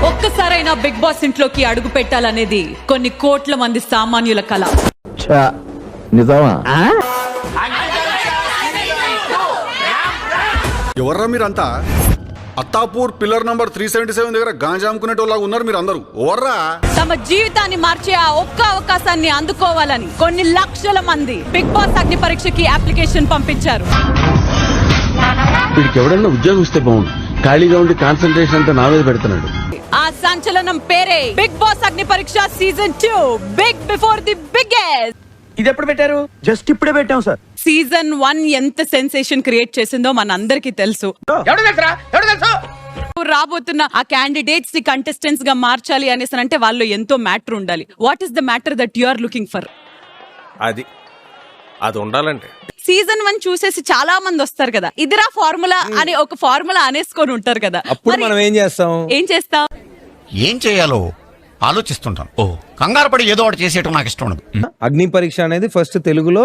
ఒక్కసారైనా big boss ఇంట్లోకి అడుగు పెట్టాలనేది కొన్ని కోట్ల మంది సామాన్యుల కల. నిజమా? ఎవర్రా మీరంతా? అత్తాపూర్ పిల్లర్ నంబర్ 377 దగ్గర గాంజా అమ్ముకునేటోళ్ళగా ఉన్నారు మీరు అందరూ. ఎవర్రా? తమ జీవితాన్ని మార్చే ఆ ఒక్క అవకాశాన్ని అందుకోవాలని కొన్ని లక్షల మంది బిగ్ బాస్ అగ్ని పరీక్షకి అప్లికేషన్ పంపించారు. వీడికి ఎవడన్నా ఉద్యోగం ఇస్తే బాగుండు. ఖాళీగా ఉండి కాన్సన్ట్రేషన్ అంతా నా మీద పెడుతున్నాడు. ఆ సంచలనం పేరే big Boss Agni Pariksha season 2 big before the biggest. ఇది ఎప్పుడు పెట్టారు? జస్ట్ ఇప్పుడే పెట్టాం సార్. సీజన్ 1 ఎంత సెన్సేషన్ క్రియేట్ చేసిందో మనందరికీ తెలుసు. రాబోతున్న ఆ క్యాండిడేట్స్ ని కంటెస్టెంట్స్ గా మార్చాలి అనేసి అంటే వాళ్ళు ఎంతో మ్యాటర్ ఉండాలి. What is the matter that you are looking for? అది ఉండాలంటే సీజన్ 1 చూసేసి చాలా మంది వస్తారు కదా, ఇదిరా ఫార్ములా అని ఒక ఫార్ములా అనేసుకొని ఉంటారు కదా. అప్పుడు మనం ఏం చేస్తాం? ఏం చేయాలో ఆలోచిస్తుంటాను. కంగారు పడి ఏదో ఒకటి చేసేయటం నాకు ఇష్టం ఉండదు. అగ్ని పరీక్ష అనేది ఫస్ట్ తెలుగులో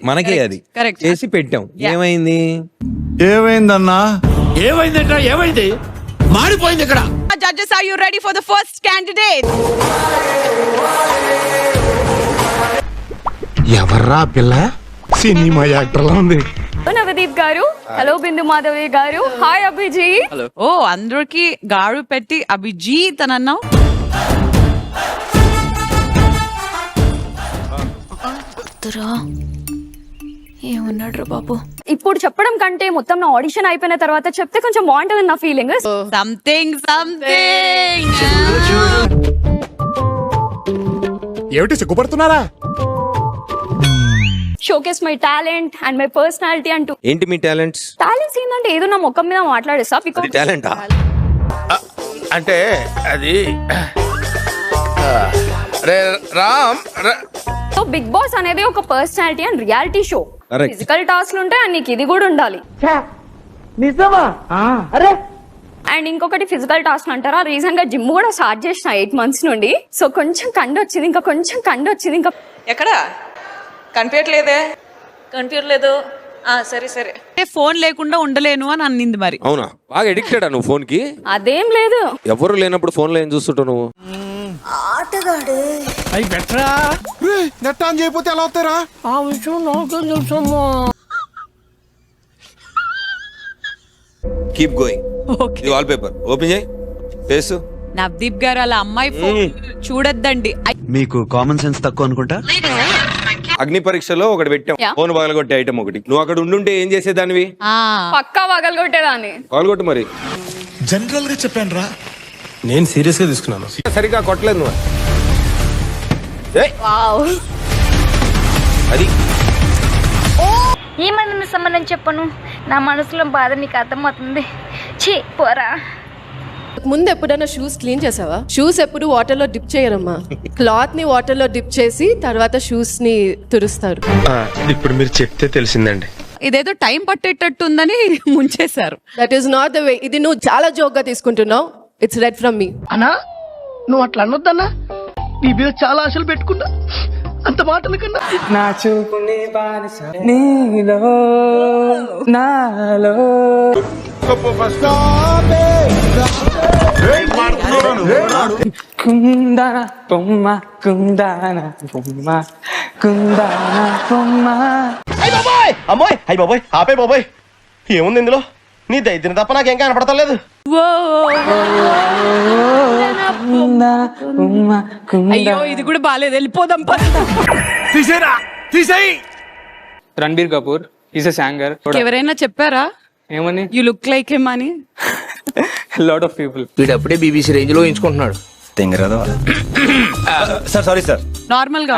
మనకే అది చేసి పెట్టాం. ఏమైందన్నా? ఏమైంది? మాడిపోయింది ఇక్కడ. Judges, are you ready for the first candidate? ఎవర్రా పిల్ల? సినిమా యాక్టర్ లా ఉంది. నవదీప్ గారు, హలో బిందు మాధవి గారు, హాయ్ అభిజీ. ఓ అందరికి గాడు పెట్టి అభిజీత్ అని అన్నావు. ఏమన్నాడు బాబు? ఇప్పుడు చెప్పడం కంటే మొత్తం నా ఆడిషన్ అయిపోయిన తర్వాత చెప్తే కొంచెం బాగుంటుంది నా ఫీలింగ్. సంథింగ్ ఏమిటి సిగ్గుపడుతున్నారా? Showcase my talent and my personality అంటూ. ఏంటి మీ టాలెంట్స్? టాలెంట్స్ ఏంటంటే ఏదో నా ముఖం మీద మాట్లాడేస్తా. టాలెంటా? అంటే అది సో బిగ్ బాస్ అనేది ఒక personality and reality show. Correct. Physical టాస్క్లు ఉంటాయి అండ్ నీకు ఇది కూడా ఉండాలి. అండ్ ఇంకొకటి ఫిజికల్ టాస్క్ అంటారా, రీసెంట్ గా జిమ్ కూడా స్టార్ట్ చేసిన 8 months నుండి. సో కొంచెం కండు వచ్చింది, ఇంకా ఎక్కడ కనిపించట్లేదు. సరే ఫోన్ లేకుండా ఉండలేను అని అన్నింది. మరి అవునా? బాగా ఎడిక్టెడా నువ్వు ఫోన్ కి? అదేం లేదు. ఎవరు లేనప్పుడు ఫోన్ లో ఏం చూస్తుంటావు నువ్వు? ఆటగాడే అయి బెటరా నెట్ ఆన్ చేయకపోతే ఎలా అవుతారా? ఆ విషయం నాకు తెలుసమ్మా. Keep going. ఇది వాల్ పేపర్ ఓపెన్ చేయి. ఫేస్ నవదీప్ గారు అలా అమ్మాయి ఫోన్ చూడొద్దండి. మీకు కామన్ సెన్స్ తక్కువ అనుకుంటా. అగ్ని పరీక్షలో ఒకటి పెట్టాం, ఫోన్ పగలగొట్టే ఐటమ్ ఒకటి. నువ్వు అక్కడ ఉండుంటే ఏం చేసేదానివి? పక్కా పగలగొట్టేదాన్ని. పగలగొట్టు మరి. జనరల్ గా చెప్పాను రా. నేను సీరియస్ గా తీసుకున్నాను. సరిగా కొట్టలేదు నువ్వు. అది ఈ మంది సంబంధం చెప్పను, నా మనసులో బాధ నీకు అర్థమవుతుంది. ఛీ పోరా. ముందు ఎప్పుడైనా షూస్ క్లీన్ చేసావా? షూస్ ఎప్పుడు వాటర్ లో డిప్ చేయరమ్మా. క్లాత్ ని వాటర్ లో డిప్ చేసి తర్వాత షూస్ ని తుడుస్తారు. ఇప్పుడు మీరు చెప్తే తెలిసిందండి. ఇదేదో టైం పట్టేటట్టు ఉందని ముంచేశారు. That is not the way. ఇది నువ్వు చాలా జోక్ గా తీసుకుంటున్నావు. It's red from me. అన్నా నువ్వు అట్లా అనొద్దన్నా, నీ మీద చాలా ఆశలు పెట్టుకున్నా. అంత మాటల కన్నా నా చూపుని బానిస నీలో నాలో. కుందన బొమ్మ కుందన బొమ్మ కుందన బొమ్మ. అమ్మాయి అయ్యి బాబోయ్ ఆపే బాబోయ్, ఏముంది ఇందులో? నీ దైత్యం తప్ప నాకేం కనపడతలేదు. అయ్యో ఇది కూడా బాలేదు, వెళ్ళిపోదాం. Ranbir Kapoor is a singer. ఎవరైనా చెప్పారా ఏమని? యు లుక్ లైక్ హిమ్ అని? Lot of people. వీడు అప్పుడే BBC రేంజ్ లో ఎంచుకుంటున్నాడు. Sorry sir. నార్మల్ గా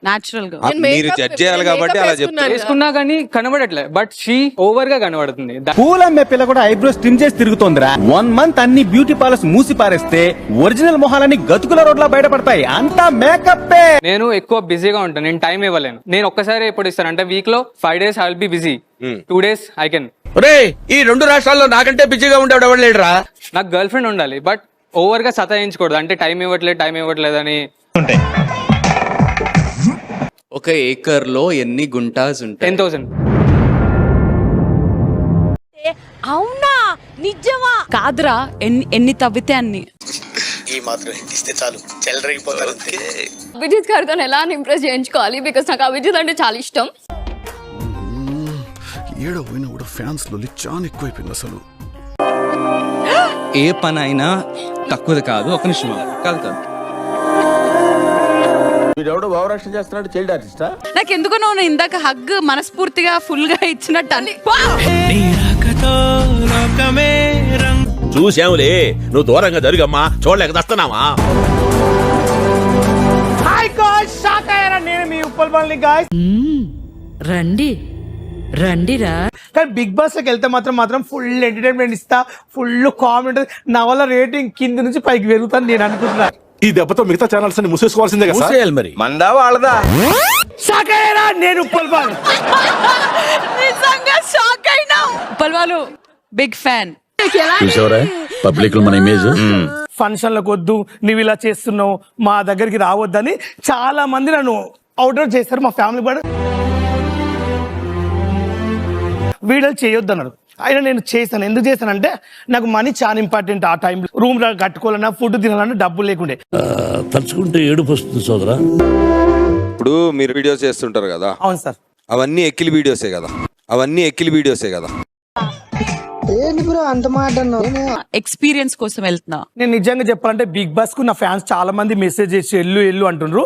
న్యాచురల్ గా మీరు జడ్జ్ చేయాలి కాబట్టి అలా చెప్తారు. వేసుకున్నా కానీ కనబడట్లే, బట్ షీ ఓవర్ గా కనబడుతుంది. పూల్ అమ్మే పిల్ల కూడా ఐబ్రోస్ ట్రిమ్ చేసి తిరుగుతోందిరా. 1 month అన్ని బ్యూటీ పార్లర్స్ మూసి పారేస్తే ఒరిజినల్ మొహాలని గతుకుల రోడ్లా బయటపడతాయి. అంతా మేకప్. నేను ఎక్కువ బిజీగా ఉంటాను, నేను టైం ఇవ్వలేను. నేను ఒక్కసారి ఎప్పుడు ఇస్తాను అంటే వీక్ లో 5 days I will be busy, 2 days I can. ఈ 2 రాష్ట్రాల్లో నాకంటే బిజీగా ఉండేవాడు ఎవడు లేడురా. నాకు గర్ల్ ఫ్రెండ్ ఉండాలి, బట్ ఓవర్ గా సతాయించకూడదు. అంటే టైం ఇవ్వట్లేదు అని ఉంటాయి. ఒక ఏకర్ లో ఎన్ని గుంటాస్ ఉంటాయి? 10,000. అవునా? నిజమా కాదురా, ఎన్ని తవ్వితే అన్ని. ఈ మాత్రం ఇస్తే చాలు చెల్లరగిపోతారు. అభిజిత్ గారితో ఎలా ఇంప్రెస్ చేయించుకోవాలి, బికాస్ నాకు అభిజిత్ అంటే చాలా ఇష్టం. ఏడో పోయినా కూడా ఫ్యాన్స్ లో చాలా ఎక్కువైపోయింది అసలు. ఏ పని అయినా తక్కువది కాదు. ఒక నిమిషం కాదు. వీడెవడో భావరక్షణ చేస్తున్నాడు, చైల్డ్ ఆర్టిస్టా? నాకు ఎందుకో నువ్వు ఇందాక హగ్ మనస్ఫూర్తిగా ఫుల్ గా ఇచ్చినట్టు అని. చూసావులే, నువ్వు దూరంగా జరుగమ్మా, చూడలేక దస్తున్నావా? నేను మీ ఉప్పల్ బాల్ని గాయస్. రండిరా. కానీ బిగ్ బాస్ లోకి వెళ్తే మాత్రం ఫుల్ ఎంటర్టైన్మెంట్ ఇస్తా, ఫుల్ కామెడీ. నా వల్ల రేటింగ్ కింద నుంచి పైకి పెరుగుతాను నేను అనుకుంటున్నా. ఈ దెబ్బతో మిగతా ఛానల్స్ అన్ని మూసేసుకోవాల్సిందే కదా. చూసేయాలి మరి. మందా వాళ్ళదా? షాక్ అయ్యారా? నేను ఉప్పల్ బాల్ నిజంగా షాక్ అయినా. పల్వాలు బిగ్ ఫ్యాన్. చూసావరా పబ్లిక్ లో మన ఇమేజ్. ఫంక్షన్లకు వద్దు, నువ్వు ఇలా చేస్తున్నావు, మా దగ్గరికి రావద్దని చాలా మంది నన్ను అవుట్డోర్ చేస్తారు. మా ఫ్యామిలీ కూడా వీడియోలు చేయొద్దు అన్నారు. అయినా నేను చేశాను. ఎందుకు చేశానంటే నాకు మనీ చాలా ఇంపార్టెంట్. ఆ టైంలో రూమ్ కట్టుకోవాలన్నా, ఫుడ్ తినాలన్నా డబ్బులు లేకుండే. తలుచుకుంటే ఏడుపు వస్తుంది సోదరా. ఇప్పుడు మీరు వీడియోస్ చేస్తుంటారు కదా, అవును సార్. అవన్నీ ఎక్కిలి వీడియోసే కదా. ఎక్స్పీరియన్స్ కోసం వెళ్తున్నా. నేను నిజంగా చెప్పాలంటే బిగ్ బాస్ కు నా ఫ్యాన్స్ చాలా మంది మెసేజ్ చేసి ఎల్లు అంటుండ్రు.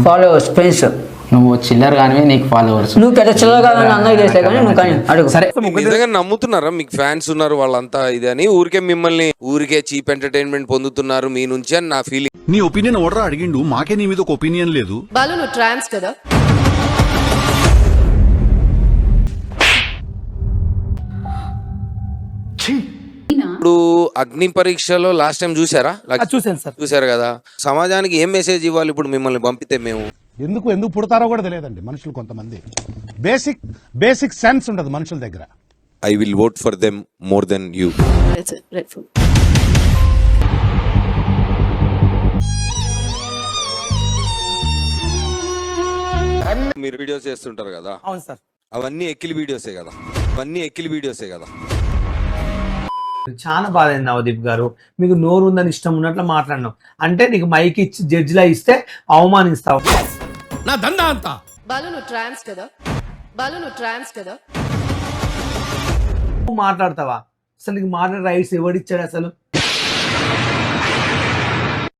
ఫాలోవర్స్ ఫ్రెండ్స్, నువ్వు చిల్లర్ కానీ నీకు ఫాలోవర్స్, నువ్వు పెద్ద చిల్లర్ కాదని అందరూ చేసే కానీ నువ్వు కానీ అడుగు. సరే, నిజంగా నమ్ముతున్నారా మీకు ఫ్యాన్స్ ఉన్నారు వాళ్ళంతా ఇది అని? మిమ్మల్ని ఊరికే చీప్ ఎంటర్టైన్మెంట్ పొందుతున్నారు మీ నుంచి అని నా ఫీలింగ్. నీ ఒపీనియన్ ఓడరా అడిగిండు, మాకే నీ మీద ఒక ఒపీనియన్ లేదు. బాలు నువ్వు ట్రాన్స్ కదా. ఇప్పుడు అగ్ని పరీక్షలో లాస్ట్ టైం చూసారా? చూసాను సార్. చూసారు కదా. సమాజానికి ఏం మెసేజ్ ఇవ్వాలి ఇప్పుడు మిమ్మల్ని పంపితే? మేము ఎందుకు పుడతారో కూడా తెలియదండి మనుషులు. కొంతమంది బేసిక్ సెన్స్ ఉండదు మనుషుల దగ్గర. I will vote for them more than you. మీరు వీడియోస్ చేస్తుంటారు కదా, అవును సార్. అవన్నీ ఎక్కిలి వీడియోసే కదా. చాలా బాధ అయింది నవదీప్ గారు. మీకు నోరు ఉందని ఇష్టం ఉన్నట్లు మాట్లాడినావు అంటే నీకు మైక్ ఇచ్చి జడ్జిలా ఇస్తే అవమానిస్తావు. నా దందా అంతా. బాలు నువ్వు ట్రాన్స్ కదా. మాట్లాడతావా? అసలు నీకు మాట్లాడే రైట్స్ ఎవడిచ్చాడు అసలు?